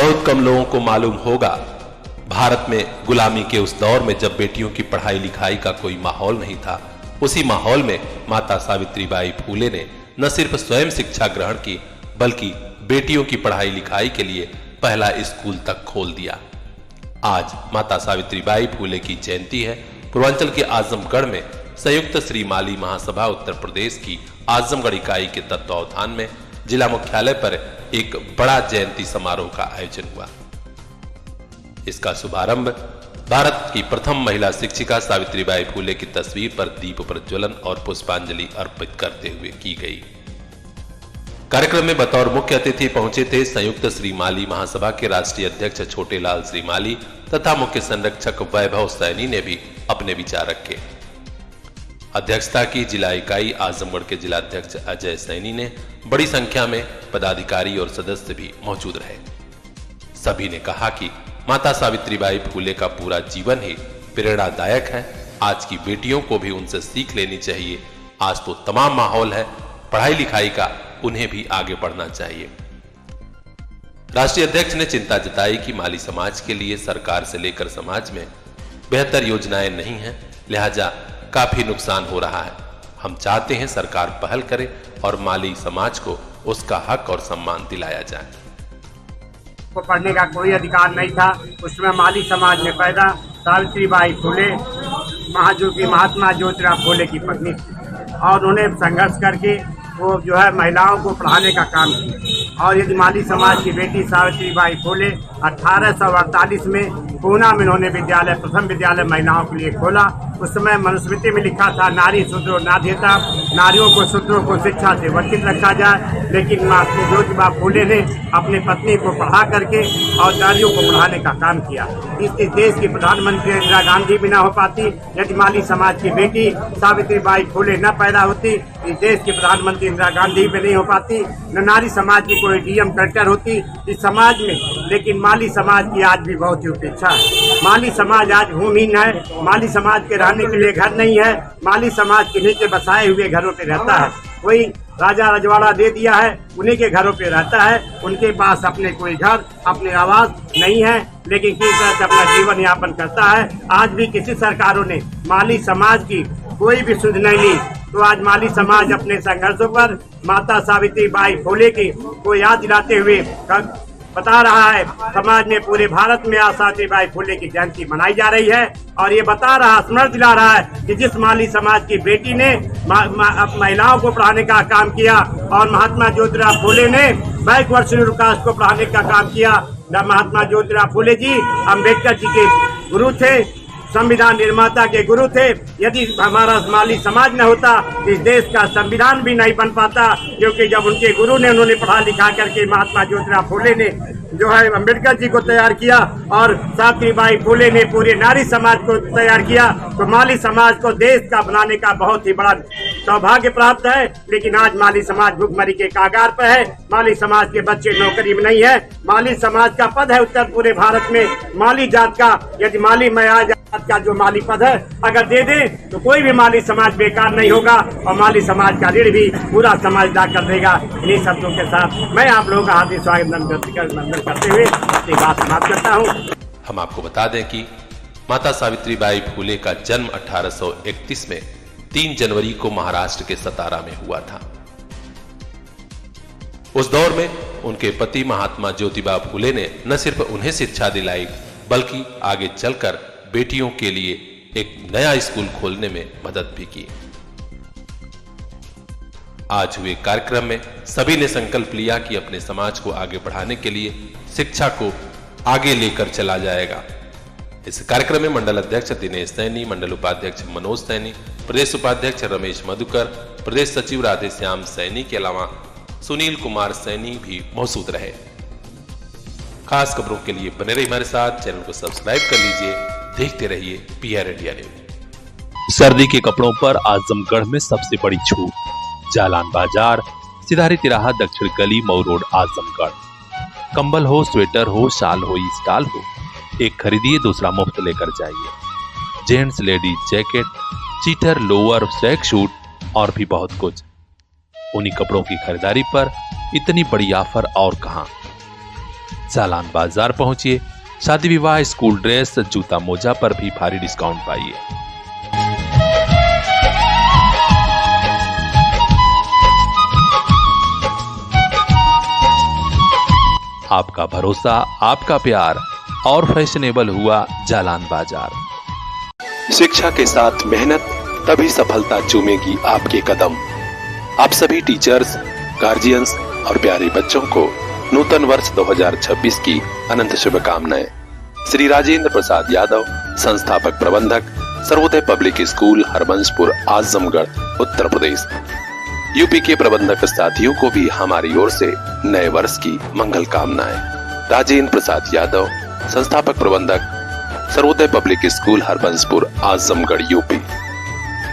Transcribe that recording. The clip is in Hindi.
बहुत कम लोगों को मालूम होगा, भारत में गुलामी के उस दौर में जब बेटियों की पढ़ाई लिखाई का कोई माहौल नहीं था, उसी माहौल में माता सावित्रीबाई फूले ने न सिर्फ स्वयं शिक्षा ग्रहण की, बल्कि बेटियों की पढ़ाई लिखाई के लिए पहला स्कूल तक खोल दिया। आज माता सावित्रीबाई फूले की जयंती है। पूर्वांचल के आजमगढ़ में संयुक्त श्री माली महासभा उत्तर प्रदेश की आजमगढ़ इकाई के तत्वावधान में जिला मुख्यालय पर एक बड़ा जयंती समारोह का आयोजन हुआ। इसका शुभारंभ भारत की प्रथम महिला शिक्षिका सावित्रीबाई फूले की तस्वीर पर दीप प्रज्वलन और पुष्पांजलि अर्पित करते हुए की गई। कार्यक्रम में बतौर मुख्य अतिथि पहुंचे थे संयुक्त श्री माली महासभा के राष्ट्रीय अध्यक्ष छोटेलाल श्रीमाली तथा मुख्य संरक्षक वैभव सैनी ने भी अपने विचार रखे। अध्यक्षता की जिला इकाई आजमगढ़ के जिलाध्यक्ष अजय सैनी ने। बड़ी संख्या में पदाधिकारी और सदस्य भी मौजूद रहे। सभी ने कहा कि माता सावित्रीबाई फूले का पूरा जीवन ही प्रेरणादायक है। आज की बेटियों को भी उनसे सीख लेनी चाहिए। आज तो तमाम माहौल है पढ़ाई लिखाई का, उन्हें भी आगे बढ़ना चाहिए। राष्ट्रीय अध्यक्ष ने चिंता जताई कि माली समाज के लिए सरकार से लेकर समाज में बेहतर योजनाएं नहीं हैं, लिहाजा काफी नुकसान हो रहा है। हम चाहते हैं सरकार पहल करे और माली समाज को उसका हक और सम्मान दिलाया जाए। को पढ़ने का कोई अधिकार नहीं था, उसमें माली समाज में पैदा सावित्रीबाई फूले महात्मा ज्योतिराव फूले की पत्नी थी और उन्हें संघर्ष करके वो जो है महिलाओं को पढ़ाने का काम किया। और यदि माली समाज की बेटी सावित्रीबाई फूले 1848 में पूना में उन्होंने प्रथम विद्यालय महिलाओं के लिए खोला। उस समय मनुस्मृति में लिखा था, नारी शूद्रो नाध्यता, नारियों को शूद्रों को शिक्षा से वंचित रखा जाए। लेकिन माता ज्योतिबा फूले ने अपनी पत्नी को पढ़ा करके और नारियों को पढ़ाने का काम किया। इस देश की प्रधानमंत्री इंदिरा गांधी भी न हो पाती यदि माली समाज की बेटी सावित्रीबाई फूले न पैदा होती। इस देश की प्रधानमंत्री इंदिरा गांधी भी नहीं हो पाती, न नारी समाज की कोई डीएम कलेक्टर होती इस समाज में। लेकिन माली समाज की आज भी बहुत ही उपेक्षा है। माली समाज आज भूमिहीन है। माली समाज के रहने के लिए घर नहीं है। माली समाज के नीचे बसाए हुए घरों पे रहता है। कोई राजा रजवाड़ा दे दिया है, उन्हीं के घरों पे रहता है। उनके पास अपने कोई घर, अपने आवास नहीं है, लेकिन किस तरह से अपना जीवन यापन करता है। आज भी किसी सरकारों ने माली समाज की कोई भी सुध नहीं ली। तो आज माली समाज अपने संघर्षों पर माता सावित्रीबाई फूले की को याद दिलाते हुए बता रहा है। समाज में पूरे भारत में आज सावित्रीबाई फूले की जयंती मनाई जा रही है और ये बता रहा, स्मरण दिला रहा है कि जिस माली समाज की बेटी ने महिलाओं को पढ़ाने का काम किया और महात्मा ज्योतिराव फूले ने बैकवर्ड शेड्यूल कास्ट को पढ़ाने का काम किया। महात्मा ज्योतिराव फूले जी अम्बेडकर जी के गुरु थे, संविधान निर्माता के गुरु थे। यदि हमारा माली समाज न होता इस देश का संविधान भी नहीं बन पाता, क्योंकि जब उनके गुरु ने उन्होंने पढ़ा लिखा करके महात्मा ज्योतिराव फूले ने जो है अम्बेडकर जी को तैयार किया और सावित्रीबाई फूले ने पूरे नारी समाज को तैयार किया, तो माली समाज को देश का बनाने का बहुत ही बड़ा सौभाग्य प्राप्त है। लेकिन आज माली समाज भुखमरी के कागार पर है। माली समाज के बच्चे नौकरी में नहीं है। माली समाज का पद है उत्तर पूरे भारत में माली जात का। यदि माली मया का जो माली पद है अगर दे दे तो कोई भी माली समाज बेकार नहीं होगा और माली समाज का ऋण भी पूरा समाज अदा कर देगा। इन्हीं शब्दों के साथ मैं आप लोगों का हार्दिक स्वागत करते हुए अपनी बात समाप्त करता हूँ। हम आपको बता दें कि माता सावित्रीबाई फूले का जन्म 1831 में 3 जनवरी को महाराष्ट्र के सतारा में हुआ था। उस दौर में उनके पति महात्मा ज्योतिबा फूले ने न सिर्फ उन्हें शिक्षा दिलाई, बल्कि आगे चलकर बेटियों के लिए एक नया स्कूल खोलने में मदद भी की। आज हुए कार्यक्रम में सभी ने संकल्प लिया कि अपने समाज को आगे बढ़ाने के लिए शिक्षा को आगे लेकर चला जाएगा। इस कार्यक्रम में मंडल अध्यक्ष दिनेश सैनी, मंडल उपाध्यक्ष मनोज सैनी, प्रदेश उपाध्यक्ष रमेश मधुकर, प्रदेश सचिव राधेश्याम सैनी के अलावा सुनील कुमार सैनी भी मौजूद रहे। खास खबरों के लिए बने रहिए हमारे साथ, चैनल को सब्सक्राइब कर लीजिए, देखते रहिए पीआर इंडिया न्यूज। सर्दी के कपड़ों पर आजमगढ़ में सबसे बड़ी छूट, जालान बाजार, सिधारी तिराहा, दक्षिण गली, मऊ रोड, आजमगढ़। कंबल हो, स्वेटर हो, शाल हो, स्टाल हो, एक खरीदिए दूसरा मुफ्त लेकर जाइए। जेंट्स लेडीज जैकेट, चीटर, लोअर, स्वेग शूट और भी बहुत कुछ। उन्हीं कपड़ों की खरीदारी पर इतनी बड़ी ऑफर और कहां। जालान बाजार पहुंचिए। शादी विवाह, स्कूल ड्रेस, जूता मोजा पर भी भारी डिस्काउंट पाइए। आपका भरोसा, आपका प्यार और फैशनेबल हुआ जालान बाजार। शिक्षा के साथ मेहनत, तभी सफलता चूमेगी आपके कदम। आप सभी टीचर्स, गार्जियंस और प्यारे बच्चों को नूतन वर्ष 2026 की अनंत शुभकामनाएं। श्री राजेंद्र प्रसाद यादव, संस्थापक प्रबंधक, Sarvodaya public school, Harbanspur, Azamgarh, Uttar Pradesh. UP के प्रबंधक साथियों को भी हमारी ओर से नए वर्ष की मंगल कामनाएं। राजेंद्र प्रसाद यादव, संस्थापक प्रबंधक, Sarvodaya public school, Harbanspur, Azamgarh, UP.